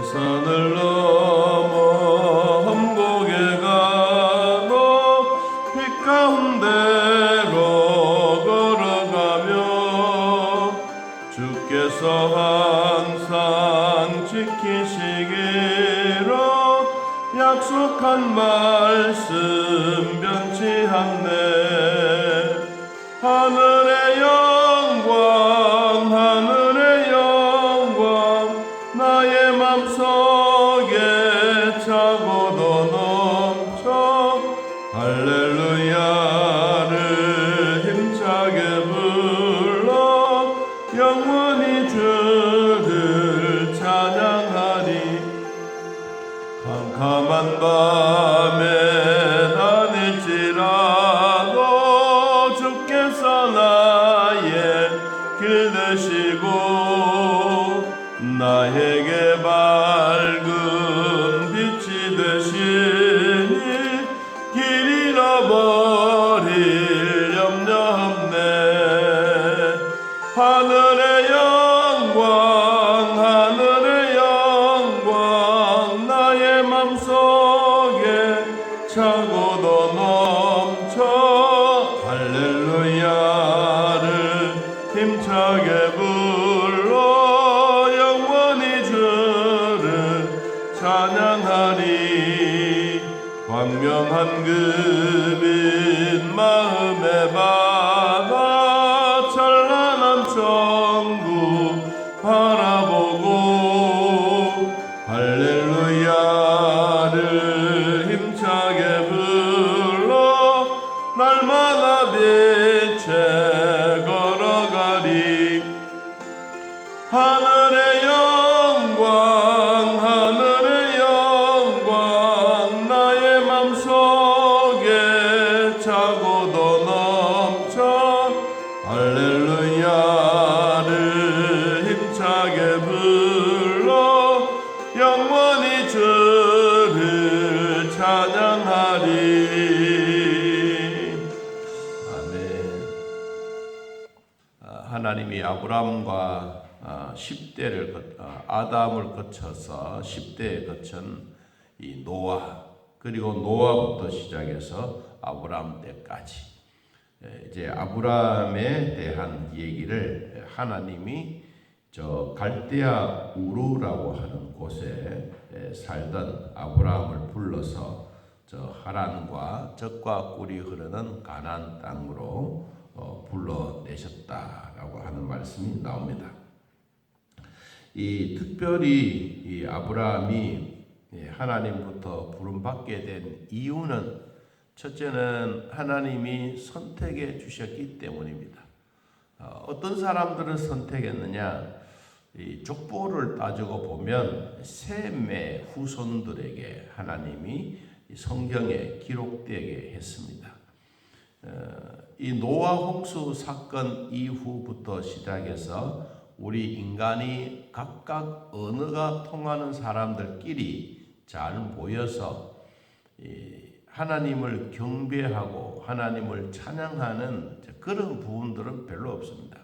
산을 넘어 험곡에 가도 빛 가운데로 걸어가며 주께서 항상 지키시기로 약속한 말씀 변치 않네. 하늘의 영광 하늘의 영광 나의 맘속에 차고도 넘쳐 할렐루야를 힘차게 불러 영원히 주를 찬양하리. 캄캄한 밤에 다닐지라도 주께서 나의 길 되시고 나에게 밝은 빛이 되시니 길 잃어버릴 염려 없네. 하늘의 영광 하늘의 영광 나의 맘속에 차고도 넘쳐 할렐루야를 힘차게 불러 영원히 주를 찬양하리. 광명한 그빛 마음에 받아 찬란한 천국 바라보고 할렐루야를 힘차게 불러 날마다 빛에 걸어가리. 하늘의 영광 하늘의 영광 나의 맘속에 차고도 넘쳐 할렐루야를 힘차게 불러 영원히 주를 찬양하리. 아멘. 하나님이 아브라함과 10대를 아담을 거쳐서 10대에 거친 이 노아, 그리고 노아부터 시작해서 아브라함 때까지 이제 아브라함에 대한 얘기를 하나님이 저 갈대아 우르라고 하는 곳에 살던 아브라함을 불러서 저 하란과 젖과 꿀이 흐르는 가나안 땅으로 불러내셨다라고 하는 말씀이 나옵니다. 이 특별히 이 아브라함이 하나님부터 부름받게 된 이유는 첫째는 하나님이 선택해 주셨기 때문입니다. 어떤 사람들을 선택했느냐? 이 족보를 따지고 보면 셈의 후손들에게 하나님이 성경에 기록되게 했습니다. 이 노아 홍수 사건 이후부터 시작해서 우리 인간이 각각 언어가 통하는 사람들끼리 잘 모여서 하나님을 경배하고 하나님을 찬양하는 그런 부분들은 별로 없습니다.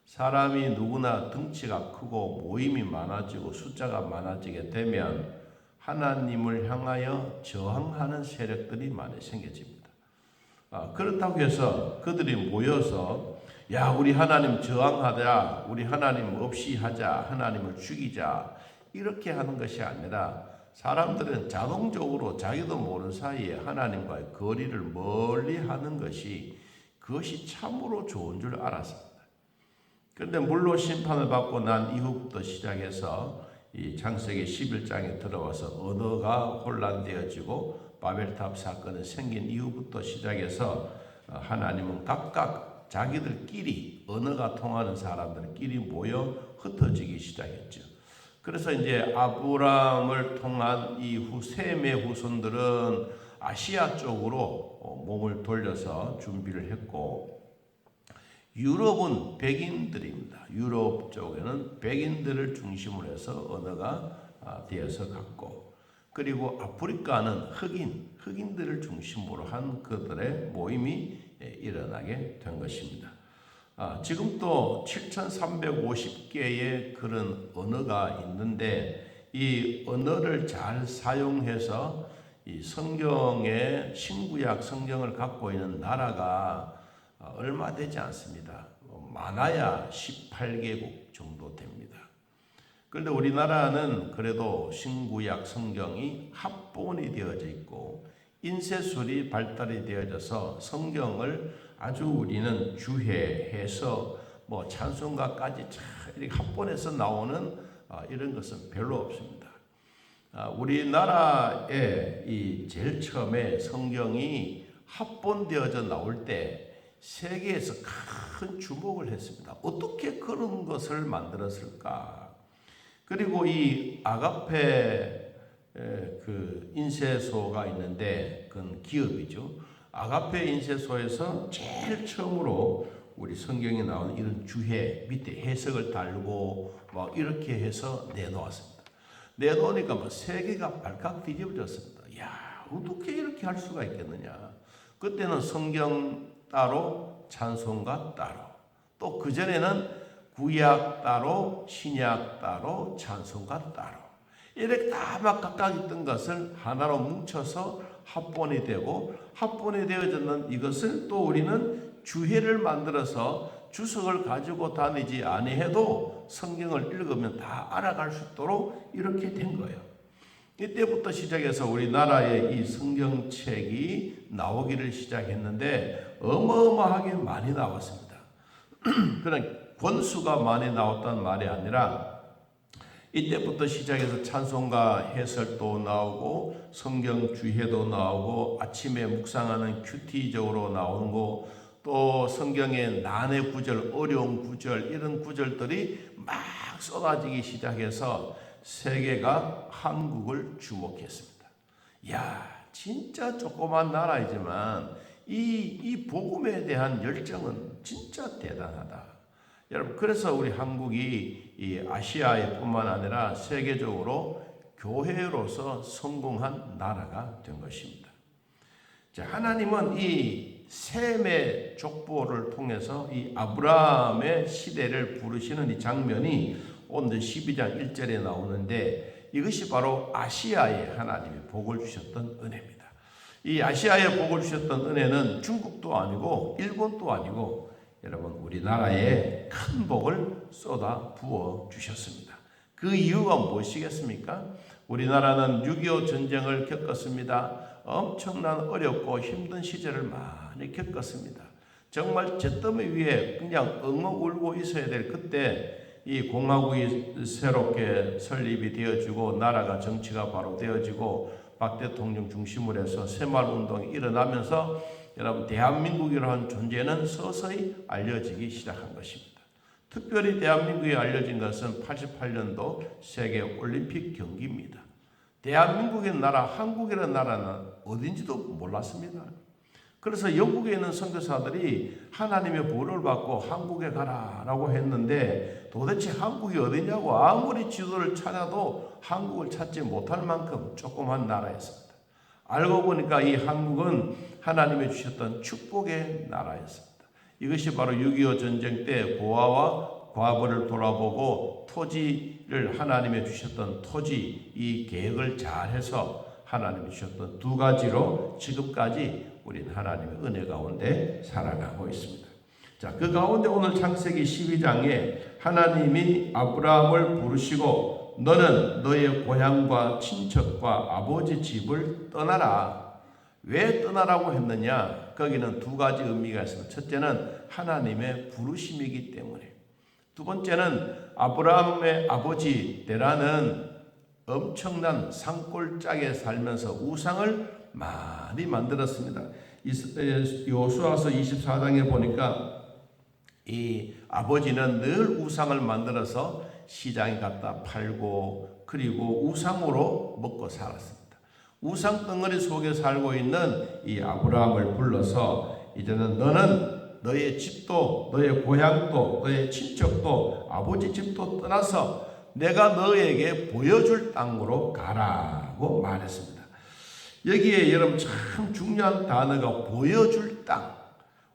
사람이 누구나 덩치가 크고 모임이 많아지고 숫자가 많아지게 되면 하나님을 향하여 저항하는 세력들이 많이 생겨집니다. 그렇다고 해서 그들이 모여서 야 우리 하나님 저항하자, 우리 하나님 없이 하자, 하나님을 죽이자 이렇게 하는 것이 아니라 사람들은 자동적으로 자기도 모르는 사이에 하나님과의 거리를 멀리 하는 것이 그것이 참으로 좋은 줄 알았습니다. 그런데 물로 심판을 받고 난 이후부터 시작해서 이 창세기 11장에 들어와서 언어가 혼란되어지고 바벨탑 사건이 생긴 이후부터 시작해서 하나님은 각각 자기들끼리 언어가 통하는 사람들끼리 모여 흩어지기 시작했죠. 그래서 이제 아브라함을 통한 이후 셈의 후손들은 아시아 쪽으로 몸을 돌려서 준비를 했고 유럽은 백인들입니다. 유럽 쪽에는 백인들을 중심으로 해서 언어가 되어서 갔고 그리고 아프리카는 흑인들을 중심으로 한 그들의 모임이 일어나게 된 것입니다. 지금도 7,350개의 그런 언어가 있는데 이 언어를 잘 사용해서 이 성경의 신구약 성경을 갖고 있는 나라가 얼마 되지 않습니다. 많아야 18개국 정도 됩니다. 그런데 우리나라는 그래도 신구약 성경이 합본이 되어져 있고 인쇄술이 발달이 되어져서 성경을 아주 우리는 주해해서 찬송가까지 이렇게 합본해서 나오는 이런 것은 별로 없습니다. 우리나라에 이 제일 처음에 성경이 합본되어져 나올 때 세계에서 큰 주목을 했습니다. 어떻게 그런 것을 만들었을까? 그리고 이 아가페 그 인쇄소가 있는데 그건 기업이죠. 아가페 인쇄소에서 제일 처음으로 우리 성경에 나오는 이런 주해 밑에 해석을 달고 이렇게 해서 내놓았습니다. 내놓으니까 세계가 발칵 뒤집어졌습니다. 야, 어떻게 이렇게 할 수가 있겠느냐? 그때는 성경 따로, 찬송가 따로, 또 그전에는 구약 따로, 신약 따로, 찬송가 따로 이렇게 다 각각 있던 것을 하나로 뭉쳐서 합본이 되고 합본이 되어졌는 이것을 또 우리는 주해를 만들어서 주석을 가지고 다니지 아니해도 성경을 읽으면 다 알아갈 수 있도록 이렇게 된 거예요. 이때부터 시작해서 우리나라에 이 성경책이 나오기를 시작했는데 어마어마하게 많이 나왔습니다. 그런 권수가 많이 나왔다는 말이 아니라 이때부터 시작해서 찬송가 해설도 나오고 성경 주해도 나오고 아침에 묵상하는 큐티적으로 나오는 거, 또 성경의 난해 구절, 어려운 구절 이런 구절들이 막 쏟아지기 시작해서 세계가 한국을 주목했습니다. 야, 진짜 조그만 나라이지만 이 복음에 대한 열정은 진짜 대단하다. 여러분, 그래서 우리 한국이 이 아시아에 뿐만 아니라 세계적으로 교회로서 성공한 나라가 된 것입니다. 자, 하나님은 이 셈의 족보를 통해서 이 아브라함의 시대를 부르시는 이 장면이 오늘 12장 1절에 나오는데 이것이 바로 아시아에 하나님이 복을 주셨던 은혜입니다. 이 아시아에 복을 주셨던 은혜는 중국도 아니고 일본도 아니고 여러분 우리나라에 큰 복을 쏟아 부어 주셨습니다. 그 이유가 무엇이겠습니까? 우리나라는 6.25 전쟁을 겪었습니다. 엄청난 어렵고 힘든 시절을 많이 겪었습니다. 정말 잿더미 위에 그냥 엉엉 울고 있어야 될 그때 이 공화국이 새롭게 설립이 되어지고 나라가 정치가 바로 되어지고 박 대통령 중심으로 해서 새마을운동이 일어나면서 여러분 대한민국이라는 존재는 서서히 알려지기 시작한 것입니다. 특별히 대한민국이 알려진 것은 88년도 세계올림픽 경기입니다. 대한민국이라는 나라, 한국이라는 나라는 어딘지도 몰랐습니다. 그래서 영국에 있는 선교사들이 하나님의 보호를 받고 한국에 가라라고 했는데 도대체 한국이 어디냐고 아무리 지도를 찾아도 한국을 찾지 못할 만큼 조그만 나라였습니다. 알고 보니까 이 한국은 하나님이 주셨던 축복의 나라였습니다. 이것이 바로 6.25 전쟁 때 고아와 과부를 돌아보고 토지를 하나님이 주셨던 토지 이 계획을 잘해서 하나님이 주셨던 두 가지로 지금까지 우리는 하나님의 은혜 가운데 살아가고 있습니다. 자, 그 가운데 오늘 창세기 12장에 하나님이 아브라함을 부르시고 너는 너의 고향과 친척과 아버지 집을 떠나라. 왜 떠나라고 했느냐? 거기는 두 가지 의미가 있습니다. 첫째는 하나님의 부르심이기 때문에. 두 번째는 아브라함의 아버지 데라는 엄청난 산골짜기에 살면서 우상을 많이 만들었습니다. 여호수아서 24장에 보니까 이 아버지는 늘 우상을 만들어서 시장에 갖다 팔고 그리고 우상으로 먹고 살았습니다. 우상 덩어리 속에 살고 있는 이 아브라함을 불러서 이제는 너는 너의 집도 너의 고향도 너의 친척도 아버지 집도 떠나서 내가 너에게 보여줄 땅으로 가라고 말했습니다. 여기에 여러분 참 중요한 단어가 보여줄 땅.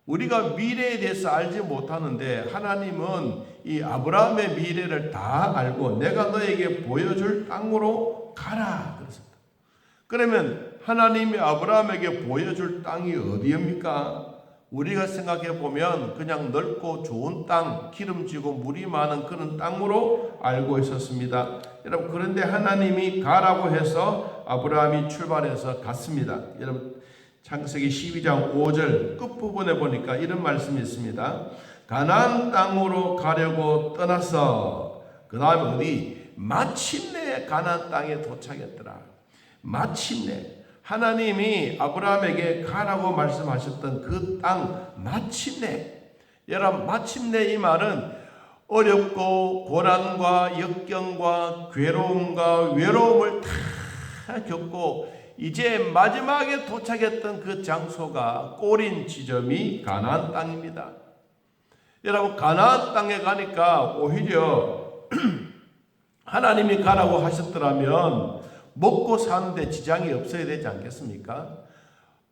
우리가 미래에 대해서 알지 못하는데 하나님은 이 아브라함의 미래를 다 알고 내가 너에게 보여줄 땅으로 가라 그랬습니다. 그러면 하나님이 아브라함에게 보여줄 땅이 어디입니까? 우리가 생각해 보면 그냥 넓고 좋은 땅, 기름지고 물이 많은 그런 땅으로 알고 있었습니다. 여러분, 그런데 하나님이 가라고 해서 아브라함이 출발해서 갔습니다. 여러분, 창세기 12장 5절 끝부분에 보니까 이런 말씀이 있습니다. 가나안 땅으로 가려고 떠나서 그 다음에 어디? 마침내 가나안 땅에 도착했더라. 마침내 하나님이 아브라함에게 가라고 말씀하셨던 그 땅 마침내. 여러분, 마침내 이 말은 어렵고 고난과 역경과 괴로움과 외로움을 다 겪고 이제 마지막에 도착했던 그 장소가 꼬린 지점이 가나안 땅입니다. 여러분, 가나안 땅에 가니까 오히려 하나님이 가라고 하셨더라면 먹고 사는데 지장이 없어야 되지 않겠습니까?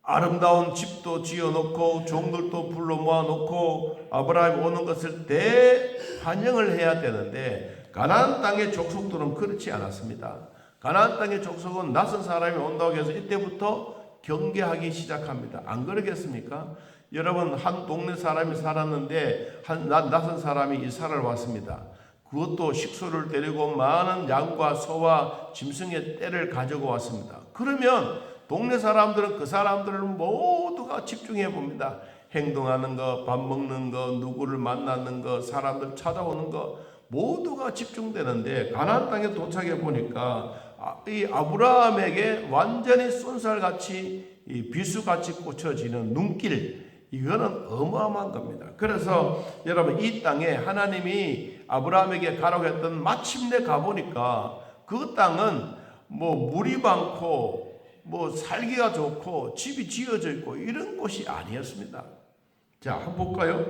아름다운 집도 지어놓고 종들도 불러 모아놓고 아브라함이 오는 것을 대환영을 해야 되는데 가나안 땅의 족속들은 그렇지 않았습니다. 가나안 땅의 족속은 낯선 사람이 온다고 해서 이때부터 경계하기 시작합니다. 안 그러겠습니까? 여러분, 한 동네 사람이 살았는데 낯선 사람이 이사를 왔습니다. 그것도 식소를 데리고 많은 양과 소와 짐승의 떼를 가지고 왔습니다. 그러면 동네 사람들은 그 사람들을 모두가 집중해 봅니다. 행동하는 거, 밥 먹는 거, 누구를 만나는 거, 사람들 찾아오는 거 모두가 집중되는데 가나안 땅에 도착해 보니까 이 아브라함에게 완전히 쏜살같이 비수같이 꽂혀지는 눈길, 이거는 어마어마한 겁니다. 그래서 여러분, 이 땅에 하나님이 아브라함에게 가라고 했던 마침내 가보니까 그 땅은 뭐 물이 많고 뭐 살기가 좋고 집이 지어져 있고 이런 곳이 아니었습니다. 자, 한번 볼까요?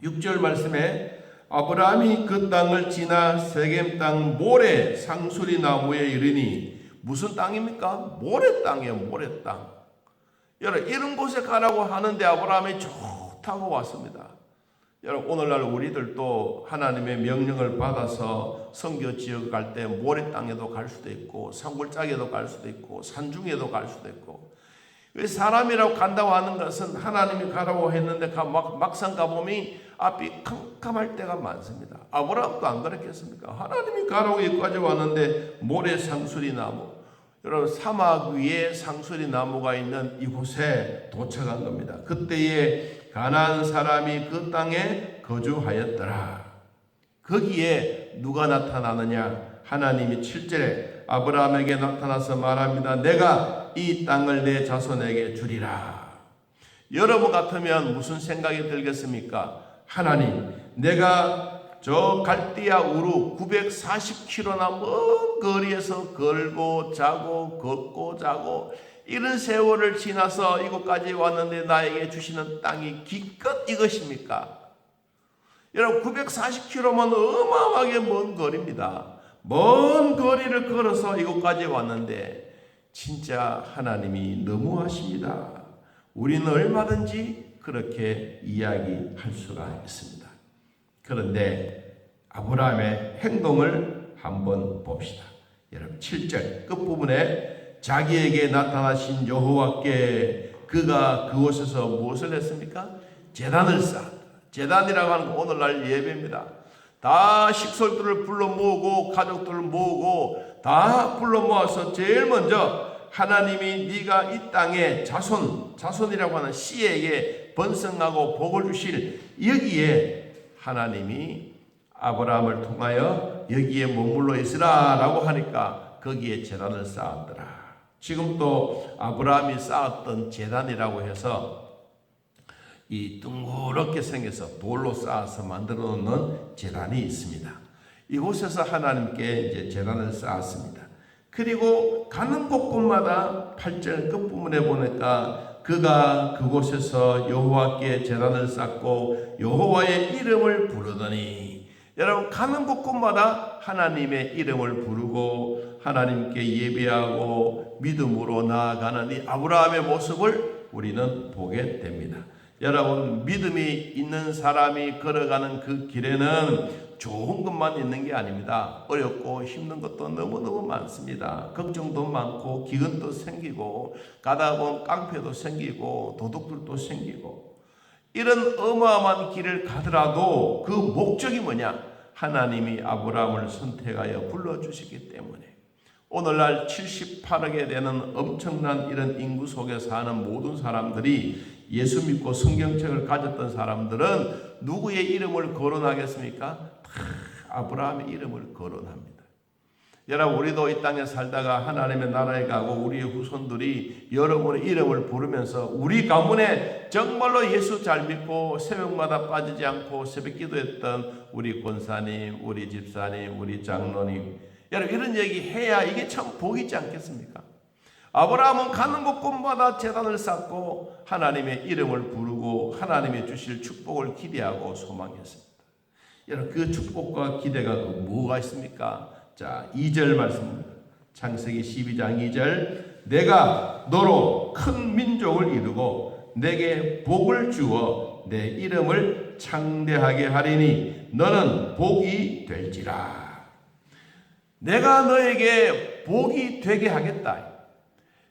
6절 말씀에 아브라함이 그 땅을 지나 세겜 땅 모레 상수리 나무에 이르니, 무슨 땅입니까? 모래 땅이에요. 모래 땅. 여러분, 이런 곳에 가라고 하는데 아브라함이 좋다고 왔습니다. 여러분, 오늘날 우리들도 하나님의 명령을 받아서 선교 지역 갈 때 모래 땅에도 갈 수도 있고 산골짜기에도 갈 수도 있고 산중에도 갈 수도 있고, 사람이라고 간다고 하는 것은 하나님이 가라고 했는데 막상 가보면 앞이 캄캄할 때가 많습니다. 아브라함도 안 그랬겠습니까? 하나님이 가라고 여기까지 왔는데 모래 상수리 나무, 여러분, 사막 위에 상수리 나무가 있는 이곳에 도착한 겁니다. 그때에 가나안 사람이 그 땅에 거주하였더라. 거기에 누가 나타나느냐? 하나님이 7절에 아브라함에게 나타나서 말합니다. 내가 이 땅을 내 자손에게 주리라. 여러분 같으면 무슨 생각이 들겠습니까? 하나님, 내가 저 갈대아 우루 940km나 먼 거리에서 걸고 자고 걷고 자고 이런 세월을 지나서 이곳까지 왔는데 나에게 주시는 땅이 기껏 이것입니까? 여러분, 940km면 어마어마하게 먼 거리입니다. 먼 거리를 걸어서 이곳까지 왔는데 진짜 하나님이 너무하십니다. 우리는 얼마든지 그렇게 이야기할 수가 있습니다. 그런데 아브라함의 행동을 한번 봅시다. 여러분, 7절 끝부분에 자기에게 나타나신 여호와께 그가 그곳에서 무엇을 했습니까? 제단을 쌓았다. 제단이라고 하는 건 오늘날 예배입니다. 다 식솔들을 불러 모으고 가족들을 모으고 다 불러 모아서 제일 먼저 하나님이 네가 이 땅에 자손이라고 하는 씨에게 번성하고 복을 주실 여기에 하나님이 아브라함을 통하여 여기에 머물러 있으라 라고 하니까 거기에 제단을 쌓았더라. 지금 또 아브라함이 쌓았던 제단이라고 해서 이 둥그렇게 생겨서 돌로 쌓아서 만들어 놓는 제단이 있습니다. 이곳에서 하나님께 이제 제단을 쌓았습니다. 그리고 가는 곳곳마다 8절 끝부분에 보니까 그가 그곳에서 여호와께 제단을 쌓고 여호와의 이름을 부르더니, 여러분, 가는 곳곳마다 하나님의 이름을 부르고 하나님께 예배하고 믿음으로 나아가는 이 아브라함의 모습을 우리는 보게 됩니다. 여러분, 믿음이 있는 사람이 걸어가는 그 길에는 좋은 것만 있는 게 아닙니다. 어렵고 힘든 것도 너무너무 많습니다. 걱정도 많고 기근도 생기고 가다 보면 깡패도 생기고 도둑들도 생기고, 이런 어마어마한 길을 가더라도 그 목적이 뭐냐? 하나님이 아브라함을 선택하여 불러주시기 때문에 오늘날 78억에 되는 엄청난 이런 인구 속에 사는 모든 사람들이, 예수 믿고 성경책을 가졌던 사람들은 누구의 이름을 거론하겠습니까? 다 아브라함의 이름을 거론합니다. 여러분, 우리도 이 땅에 살다가 하나님의 나라에 가고 우리의 후손들이 여러분의 이름을 부르면서 우리 가문에 정말로 예수 잘 믿고 새벽마다 빠지지 않고 새벽 기도했던 우리 권사님, 우리 집사님, 우리 장로님, 여러분, 이런 얘기 해야 이게 참 복이지 않겠습니까? 아브라함은 가는 곳곳마다 제단을 쌓고 하나님의 이름을 부르고 하나님의 주실 축복을 기대하고 소망했습니다. 여러분, 그 축복과 기대가 뭐가 있습니까? 자, 2절 말씀입니다. 창세기 12장 2절. 내가 너로 큰 민족을 이루고 내게 복을 주어 내 이름을 창대하게 하리니 너는 복이 될지라. 내가 너에게 복이 되게 하겠다.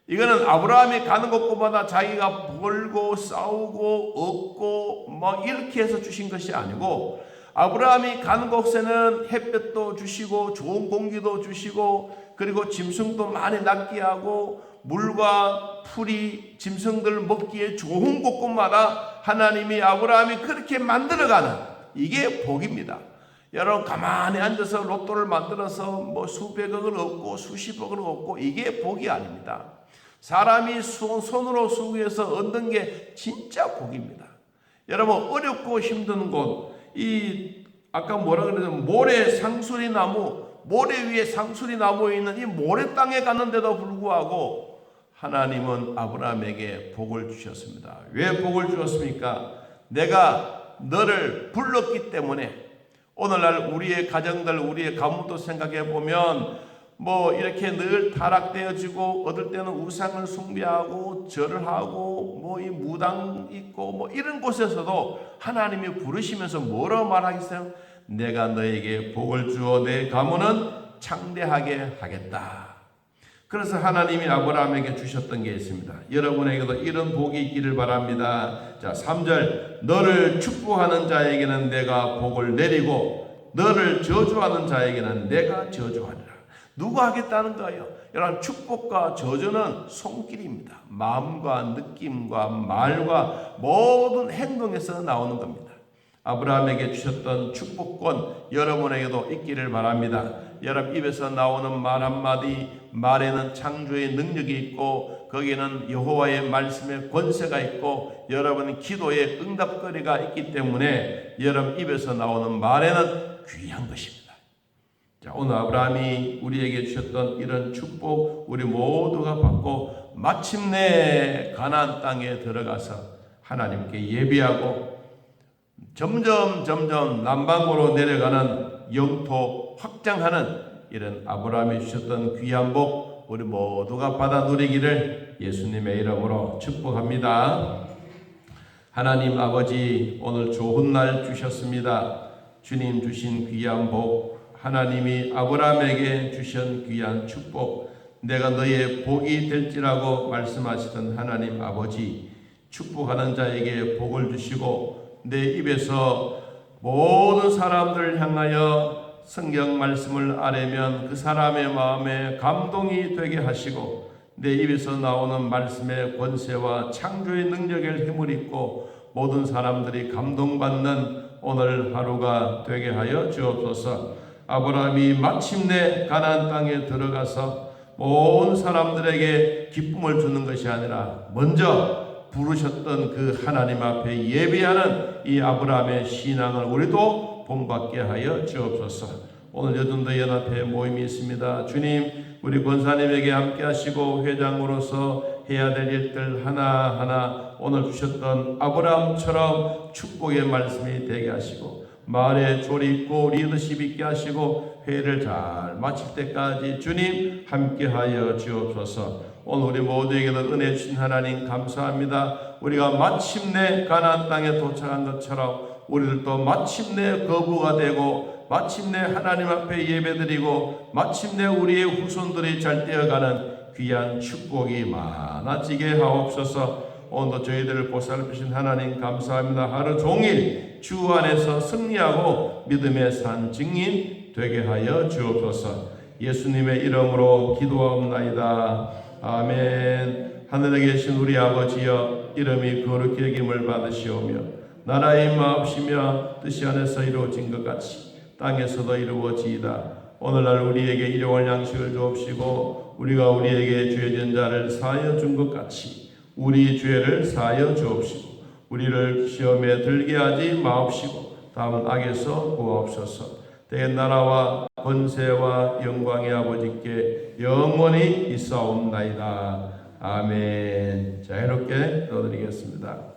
이거는 아브라함이 가는 곳곳마다 자기가 벌고 싸우고 얻고 뭐 이렇게 해서 주신 것이 아니고, 아브라함이 가는 곳에는 햇볕도 주시고 좋은 공기도 주시고 그리고 짐승도 많이 낫게 하고 물과 풀이 짐승들 먹기에 좋은 곳곳마다 하나님이 아브라함이 그렇게 만들어가는, 이게 복입니다. 여러분, 가만히 앉아서 로또를 만들어서 뭐 수백억을 얻고 수십억을 얻고 이게 복이 아닙니다. 사람이 손으로 수고해서 얻는 게 진짜 복입니다. 여러분, 어렵고 힘든 곳, 아까 뭐라 그랬냐면 모래 상수리 나무, 모래 위에 상수리 나무에 있는 이 모래 땅에 갔는데도 불구하고 하나님은 아브라함에게 복을 주셨습니다. 왜 복을 주었습니까? 내가 너를 불렀기 때문에. 오늘날 우리의 가정들, 우리의 가문도 생각해 보면 뭐 이렇게 늘 타락되어지고 어떨 때는 우상을 숭배하고 절을 하고 뭐 이 무당 있고 뭐 이런 곳에서도 하나님이 부르시면서 뭐라고 말하겠어요? 내가 너에게 복을 주어 내 가문은 창대하게 하겠다. 그래서 하나님이 아브라함에게 주셨던 게 있습니다. 여러분에게도 이런 복이 있기를 바랍니다. 자, 3절. 너를 축복하는 자에게는 내가 복을 내리고 너를 저주하는 자에게는 내가 저주하리라. 누가 하겠다는 거예요? 여러분, 축복과 저주는 손길입니다. 마음과 느낌과 말과 모든 행동에서 나오는 겁니다. 아브라함에게 주셨던 축복권 여러분에게도 있기를 바랍니다. 여러분 입에서 나오는 말 한마디, 말에는 창조의 능력이 있고 거기에는 여호와의 말씀의 권세가 있고 여러분 기도의 응답거리가 있기 때문에 여러분 입에서 나오는 말에는 귀한 것입니다. 자, 오늘 아브라함이 우리에게 주셨던 이런 축복 우리 모두가 받고 마침내 가나안 땅에 들어가서 하나님께 예비하고 점점 남방으로 내려가는 영토 확장하는 이런 아브라함이 주셨던 귀한 복 우리 모두가 받아 누리기를 예수님의 이름으로 축복합니다. 하나님 아버지, 오늘 좋은 날 주셨습니다. 주님 주신 귀한 복, 하나님이 아브라함에게 주신 귀한 축복, 내가 너의 복이 될지라고 말씀하시던 하나님 아버지, 축복하는 자에게 복을 주시고 내 입에서 모든 사람들을 향하여 성경 말씀을 아뢰면 그 사람의 마음에 감동이 되게 하시고 내 입에서 나오는 말씀의 권세와 창조의 능력의 힘을 입고 모든 사람들이 감동받는 오늘 하루가 되게 하여 주옵소서. 아브라함이 마침내 가나안 땅에 들어가서 모든 사람들에게 기쁨을 주는 것이 아니라 먼저 부르셨던 그 하나님 앞에 예배하는 이 아브라함의 신앙을 우리도 본받게 하여 주옵소서. 오늘 여전도 연합회 모임이 있습니다. 주님, 우리 권사님에게 함께 하시고 회장으로서 해야 될 일들 하나하나 오늘 주셨던 아브라함처럼 축복의 말씀이 되게 하시고 말에 조리 있고 리더십 있게 하시고 회의를 잘 마칠 때까지 주님 함께하여 주옵소서. 오늘 우리 모두에게도 은혜 주신 하나님 감사합니다. 우리가 마침내 가나안 땅에 도착한 것처럼 우리들도 마침내 거부가 되고 마침내 하나님 앞에 예배드리고 마침내 우리의 후손들이 잘 되어가는 귀한 축복이 많아지게 하옵소서. 오늘도 저희들을 보살피신 하나님 감사합니다. 하루 종일 주 안에서 승리하고 믿음의 산 증인 되게 하여 주옵소서. 예수님의 이름으로 기도하옵나이다. 아멘. 하늘에 계신 우리 아버지여, 이름이 거룩히 여김을 받으시오며 나라의 임하옵시며 뜻이 안에서 이루어진 것 같이 땅에서도 이루어지이다. 오늘날 우리에게 일용할 양식을 주옵시고 우리가 우리에게 죄진 자를 사하여 준 것 같이 우리 죄를 사하여 주옵시고 우리를 시험에 들게 하지 마옵시고 다음은 악에서 구하옵소서. 내 나라와 권세와 영광의 아버지께 영원히 있사옵나이다. 아멘. 자유롭게 떠드리겠습니다.